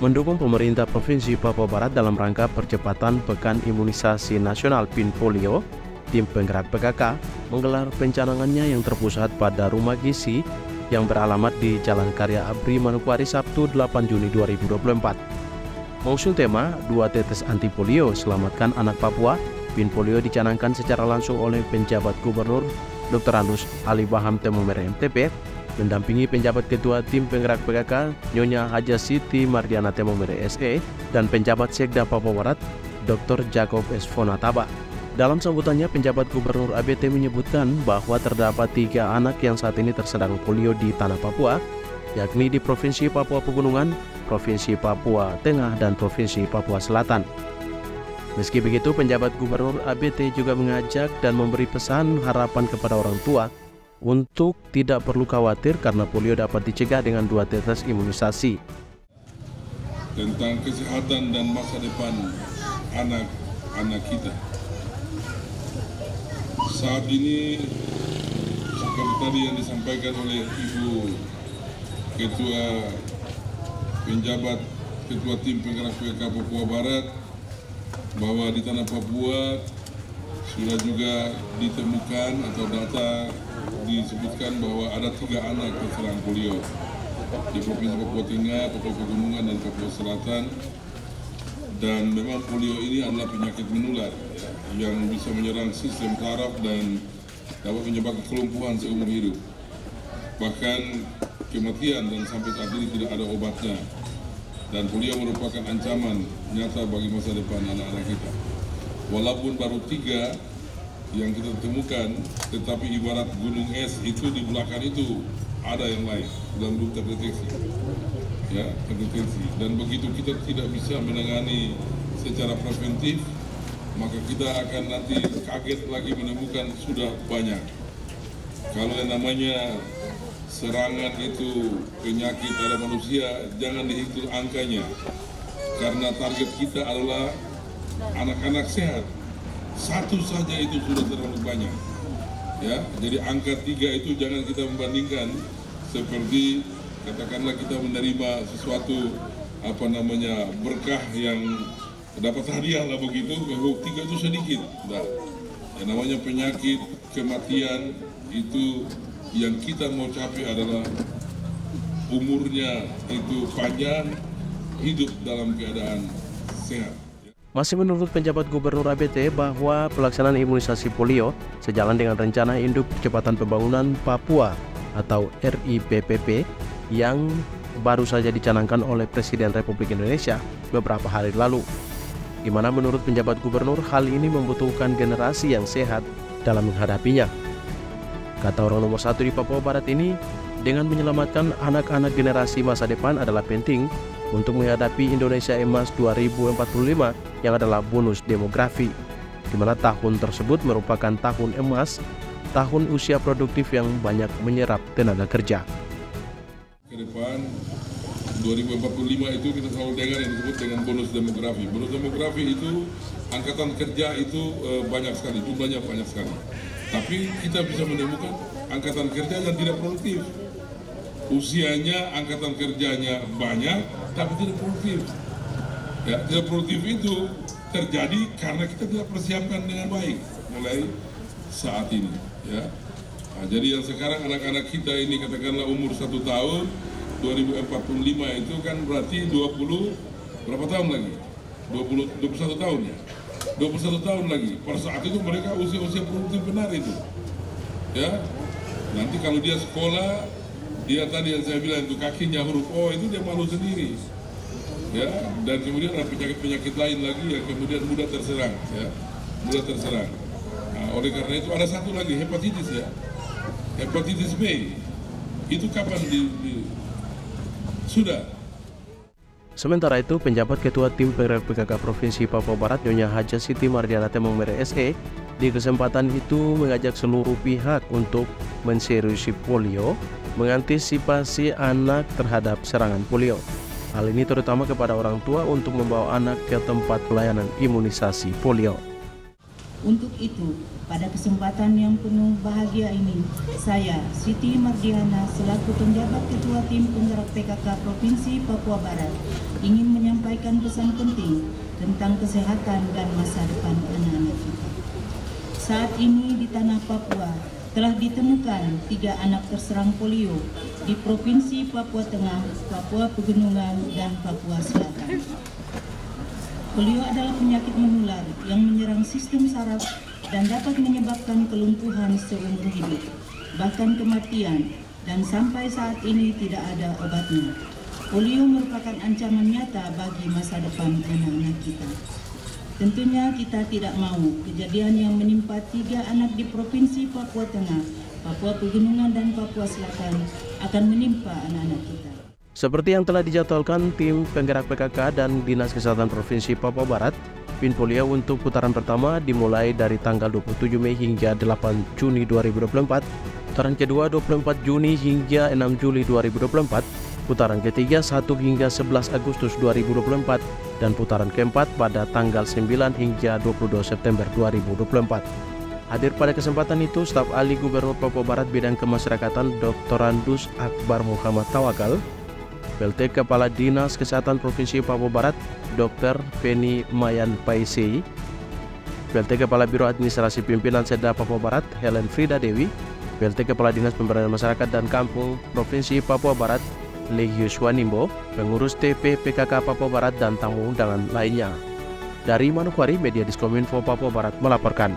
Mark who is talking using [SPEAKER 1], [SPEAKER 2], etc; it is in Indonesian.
[SPEAKER 1] mendukung pemerintah Provinsi Papua Barat dalam rangka percepatan Pekan Imunisasi Nasional PIN Polio, tim penggerak PKK menggelar pencanangannya yang terpusat pada Rumah Gizi yang beralamat di Jalan Karya Abri, Manokwari, Sabtu 8 Juni 2024. Mengusung tema 2 tetes anti polio, selamatkan anak Papua, PIN Polio dicanangkan secara langsung oleh penjabat Gubernur Dr. Andus Ali Baham Temomere MTP, mendampingi penjabat ketua tim penggerak PKK Nyonya Haja Siti Mardiana Temomere SE dan penjabat Sekda Papua Barat Dr. Jacob S. Fonataba. Dalam sambutannya, penjabat Gubernur ABT menyebutkan bahwa terdapat 3 anak yang saat ini tersedang polio di tanah Papua, yakni di Provinsi Papua Pegunungan, Provinsi Papua Tengah, dan Provinsi Papua Selatan. Meski begitu, penjabat Gubernur ABT juga mengajak dan memberi pesan harapan kepada orang tua untuk tidak perlu khawatir karena polio dapat dicegah dengan 2 tetes imunisasi.
[SPEAKER 2] Tentang kesehatan dan masa depan anak-anak kita. Saat ini, seperti tadi yang disampaikan oleh Ibu Ketua Penjabat Ketua Tim Penggerak PKK Papua Barat, bahwa di tanah Papua sudah juga ditemukan atau data disebutkan bahwa ada 3 anak terserang polio di Provinsi Papua Tengah, Papua Pegunungan, dan Papua Selatan. Dan memang polio ini adalah penyakit menular yang bisa menyerang sistem saraf dan dapat menyebabkan kelumpuhan seumur hidup. Bahkan kematian, dan sampai saat ini tidak ada obatnya. Dan polio merupakan ancaman nyata bagi masa depan anak-anak kita. Walaupun baru 3 yang kita temukan, tetapi ibarat gunung es itu di belakang itu ada yang lain dan belum terdeteksi. Ya, terdeteksi. Dan begitu kita tidak bisa menangani secara preventif, maka kita akan nanti kaget lagi menemukan sudah banyak. Kalau yang namanya serangan itu penyakit pada manusia, jangan dihitung angkanya, karena target kita adalah anak-anak sehat. 1 saja itu sudah terlalu banyak. Ya, jadi angka 3 itu jangan kita membandingkan seperti katakanlah kita menerima sesuatu berkah yang dapat hadiah lah begitu, bahwa 3 itu sedikit. Nah, yang namanya penyakit, kematian itu yang kita mau capai adalah umurnya itu panjang, hidup dalam keadaan sehat.
[SPEAKER 1] Masih menurut penjabat Gubernur ABT bahwa pelaksanaan imunisasi polio sejalan dengan rencana Induk Percepatan Pembangunan Papua atau RIPPP yang baru saja dicanangkan oleh Presiden Republik Indonesia beberapa hari lalu. Di mana menurut penjabat Gubernur, hal ini membutuhkan generasi yang sehat dalam menghadapinya. Kata orang nomor 1 di Papua Barat ini, dengan menyelamatkan anak-anak generasi masa depan adalah penting untuk menghadapi Indonesia Emas 2045 yang adalah bonus demografi, di mana tahun tersebut merupakan tahun emas, tahun usia produktif yang banyak menyerap tenaga kerja.
[SPEAKER 2] Ke depan 2045 itu kita selalu dengar yang disebut dengan bonus demografi. Bonus demografi itu angkatan kerja itu banyak sekali, jumlahnya banyak sekali. Tapi kita bisa menemukan angkatan kerja yang tidak produktif. Usianya, angkatan kerjanya banyak, tapi tidak produktif. Ya, tidak produktif itu terjadi karena kita tidak persiapkan dengan baik mulai saat ini. Ya. Nah, jadi yang sekarang anak-anak kita ini katakanlah umur 1 tahun, 2045 itu kan berarti 20 berapa tahun lagi? 21 tahun ya. 21 tahun lagi. Pada saat itu mereka usia-usia produktif benar itu. Ya. Nanti kalau dia sekolah, dia tadi yang saya bilang itu kakinya huruf O itu dia malu sendiri. Ya, dan kemudian ada penyakit-penyakit lain lagi yang kemudian mudah terserang, ya. Mudah terserang. Nah, oleh karena itu ada satu lagi, hepatitis ya. Hepatitis B. Itu kapan sudah.
[SPEAKER 1] Sementara itu, penjabat Ketua Tim Penggerak PKK Provinsi Papua Barat Nyonya Haja Siti Mardiana Temomere SE di kesempatan itu mengajak seluruh pihak untuk menseriusi polio, mengantisipasi anak terhadap serangan polio. Hal ini terutama kepada orang tua untuk membawa anak ke tempat pelayanan imunisasi polio.
[SPEAKER 3] Untuk itu, pada kesempatan yang penuh bahagia ini, saya, Siti Mardiana, selaku penjabat Ketua Tim Penggerak PKK Provinsi Papua Barat, ingin menyampaikan pesan penting tentang kesehatan dan masa depan anak-anak kita. Saat ini di tanah Papua telah ditemukan 3 anak terserang polio di Provinsi Papua Tengah, Papua Pegunungan, dan Papua Selatan. Polio adalah penyakit menular yang menyerang sistem saraf dan dapat menyebabkan kelumpuhan seumur hidup, bahkan kematian, dan sampai saat ini tidak ada obatnya. Polio merupakan ancaman nyata bagi masa depan anak-anak kita. Tentunya kita tidak mau kejadian yang menimpa 3 anak di Provinsi Papua Tengah, Papua Pegunungan, dan Papua Selatan akan menimpa anak-anak kita.
[SPEAKER 1] Seperti yang telah dijadwalkan tim penggerak PKK dan Dinas Kesehatan Provinsi Papua Barat, PIN Polio untuk putaran pertama dimulai dari tanggal 27 Mei hingga 8 Juni 2024, putaran kedua 24 Juni hingga 6 Juli 2024, putaran ketiga 1 hingga 11 Agustus 2024, dan putaran keempat pada tanggal 9 hingga 22 September 2024. Hadir pada kesempatan itu staf ahli Gubernur Papua Barat bidang kemasyarakatan Dr. Randus Akbar Muhammad Tawakal, PLT Kepala Dinas Kesehatan Provinsi Papua Barat Dr. Penny Mayan Paisei, PLT Kepala Biro Administrasi Pimpinan Sedda Papua Barat Helen Frida Dewi, PLT Kepala Dinas Pemberdayaan Masyarakat dan Kampung Provinsi Papua Barat Legius Wanimbo, pengurus TP PKK Papua Barat, dan tamu undangan lainnya. Dari Manokwari, Media Diskominfo Papua Barat melaporkan.